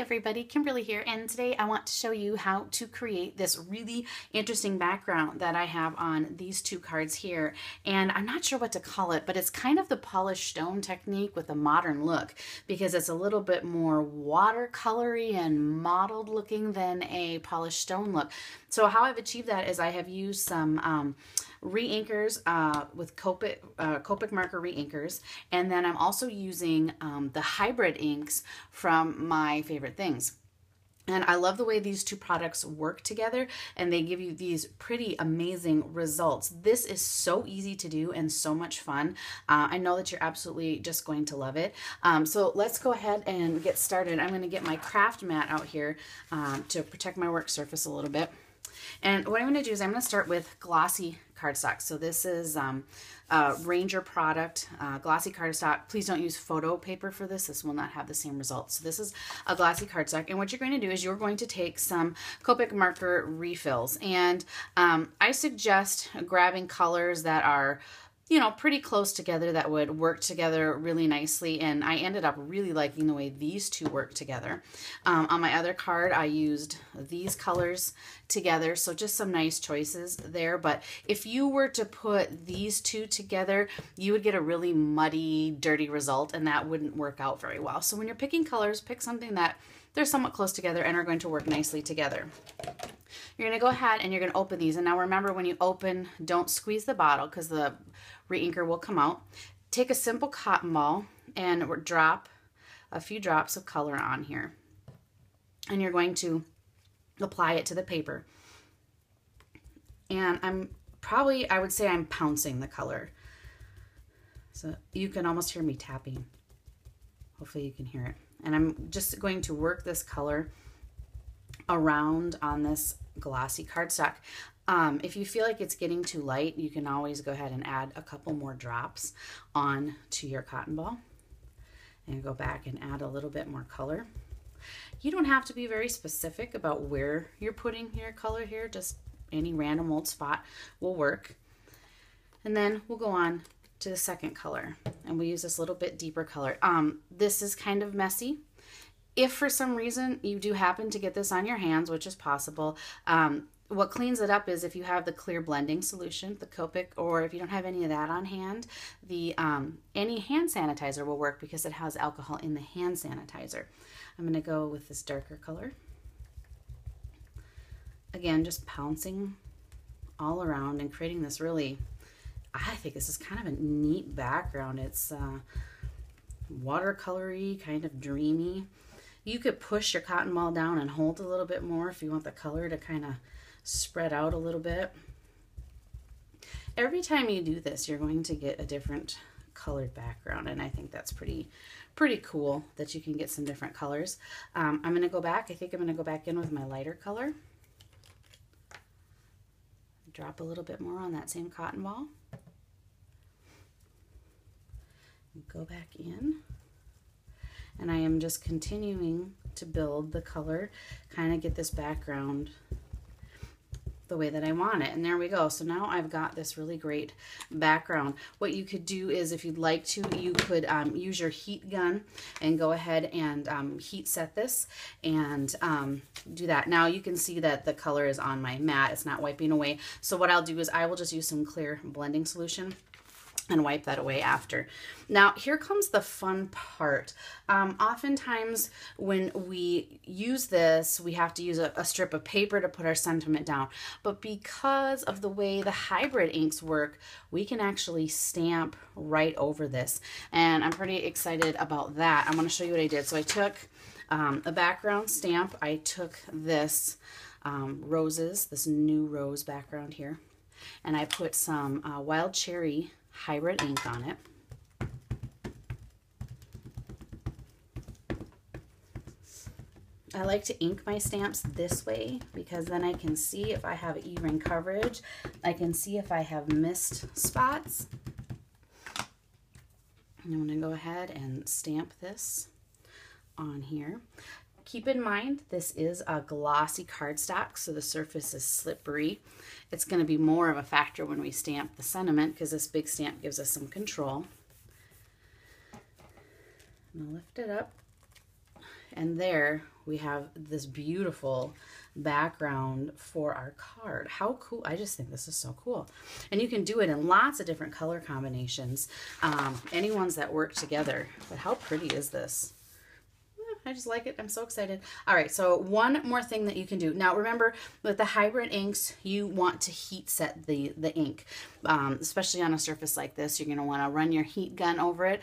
everybody, Kimberly here, and today I want to show you how to create this really interesting background that I have on these two cards here. And I'm not sure what to call it, but it's kind of the polished stone technique with a modern look because it's a little bit more watercolory and modeled looking than a polished stone look. So how I've achieved that is I have used some re-inkers with Copic marker re-inkers, and then I'm also using the hybrid inks from My Favorite Things. And I love the way these two products work together, and they give you these pretty amazing results. This is so easy to do and so much fun. I know that you're absolutely just going to love it. So let's go ahead and get started. I'm going to get my craft mat out here to protect my work surface a little bit. And what I'm going to do is I'm going to start with glossy cardstock. So this is Ranger product, glossy cardstock. Please don't use photo paper for this. This will not have the same results. So this is a glossy cardstock. And what you're going to do is you're going to take some Copic marker refills. And I suggest grabbing colors that are pretty close together that would work together really nicely. And I ended up really liking the way these two work together. On my other card, I used these colors together. So just some nice choices there. But if you were to put these two together, you would get a really muddy, dirty result, and that wouldn't work out very well. So when you're picking colors, pick something that they're somewhat close together and are going to work nicely together. You're going to go ahead and you're going to open these. And now remember, when you open, don't squeeze the bottle because the re-inker will come out. Take a simple cotton ball and drop a few drops of color on here. And you're going to apply it to the paper. And I would say I'm pouncing the color. So you can almost hear me tapping. Hopefully you can hear it. And I'm just going to work this color around on this glossy cardstock. If you feel like it's getting too light, you can always go ahead and add a couple more drops on to your cotton ball and go back and add a little bit more color. You don't have to be very specific about where you're putting your color here, just any random old spot will work. And then we'll go on to the second color, and we use this little bit deeper color. This is kind of messy. If for some reason you do happen to get this on your hands, which is possible, what cleans it up is if you have the clear blending solution, the Copic, or if you don't have any of that on hand, the any hand sanitizer will work because it has alcohol in the hand sanitizer. I'm going to go with this darker color. Again, just pouncing all around and creating this really, I think this is kind of a neat background. It's watercolory, kind of dreamy. You could push your cotton ball down and hold a little bit more if you want the color to kind of spread out a little bit. Every time you do this, you're going to get a different colored background, and I think that's pretty cool that you can get some different colors. I'm going to go back. I think I'm going to go back in with my lighter color. Drop a little bit more on that same cotton ball. Go back in. And I am just continuing to build the color, kind of get this background the way that I want it. And there we go. So now I've got this really great background. What you could do is, if you'd like to, you could use your heat gun and go ahead and heat set this and do that. Now you can see that the color is on my mat. It's not wiping away. So what I'll do is I will just use some clear blending solution and wipe that away after. Now here comes the fun part. Oftentimes when we use this, we have to use a strip of paper to put our sentiment down. But because of the way the hybrid inks work, we can actually stamp right over this. And I'm pretty excited about that. I'm going to show you what I did. So I took a background stamp. I took this roses, this new rose background here, and I put some wild cherry hybrid ink on it. I like to ink my stamps this way because then I can see if I have even coverage. I can see if I have missed spots. And I'm going to go ahead and stamp this on here. Keep in mind, this is a glossy cardstock, so the surface is slippery. It's going to be more of a factor when we stamp the sentiment because this big stamp gives us some control. I'm going to lift it up And there we have this beautiful background for our card. How cool. I just think this is so cool. And you can do it in lots of different color combinations, any ones that work together. But how pretty is this? I just like it. I'm so excited. All right, so one more thing that you can do. Now remember, with the hybrid inks, you want to heat set the ink, especially on a surface like this. You're going to want to run your heat gun over it.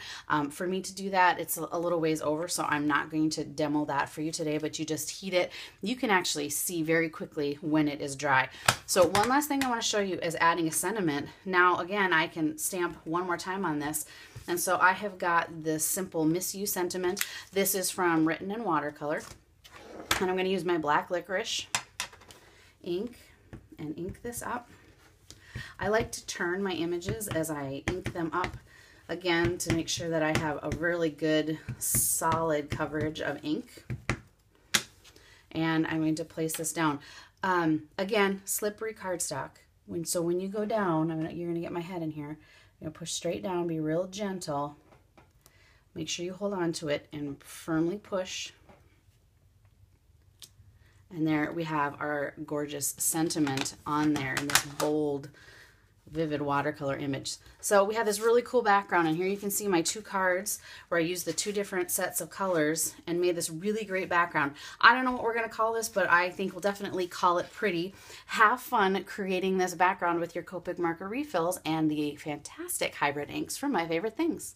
For me to do that, it's a little ways over, so I'm not going to demo that for you today, but you just heat it. You can actually see very quickly when it is dry. So one last thing I want to show you is adding a sentiment. Now, again, I can stamp one more time on this. And so I have got this simple Miss You sentiment. This is from Written in Watercolor. And I'm going to use my black licorice ink and ink this up. I like to turn my images as I ink them up, again, to make sure that I have a really good solid coverage of ink. And I'm going to place this down. Again, slippery cardstock. So when you go down, you're going to get my head in here. You're going to push straight down, be real gentle. Make sure you hold on to it and firmly push. And there we have our gorgeous sentiment on there in this bold, vivid watercolor image. So we have this really cool background, and here you can see my two cards where I used the two different sets of colors and made this really great background. I don't know what we're going to call this, but I think we'll definitely call it pretty. Have fun creating this background with your Copic marker refills and the fantastic hybrid inks from My Favorite Things.